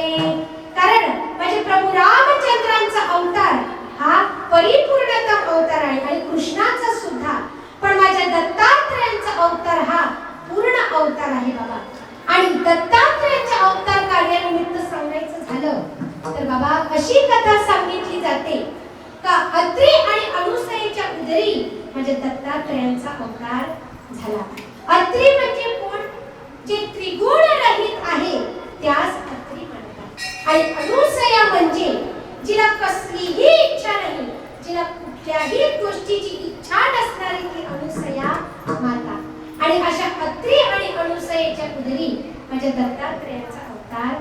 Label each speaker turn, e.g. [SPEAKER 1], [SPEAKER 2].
[SPEAKER 1] आहे, कारण म्हणजे प्रभू रामचंद्रांचा अवतार हा परिपूर्णतम अवतार आहे आणि कृष्णाचा सुद्धा, पण माझ्या दत्तात्रयांचा अवतार हा पूर्ण अवतार आहे बाबा. आणि दत्तात्रयांच्या अवतार कार्यानिमित्त सांगायचं झालं तर बाबा अशी कथा सांगितली जाते का अत्रि आणि अनुसयेच्या उदरी म्हणजे दत्तात्रयांचा अवतार झाला. अत्रि म्हणजे कोण? जे त्रिगुण रहित आहे त्यास अत्रि म्हणतात. आणि अनुसया म्हणजे जिला कसलीही इच्छा नाही, जिला कुठल्याही गोष्टीची इच्छा नसणारी ती अनुसया माता. आणि अशा अत्रि आणि अनुसयेच्या उदरी म्हणजे दत्तात्रयाचा अवतार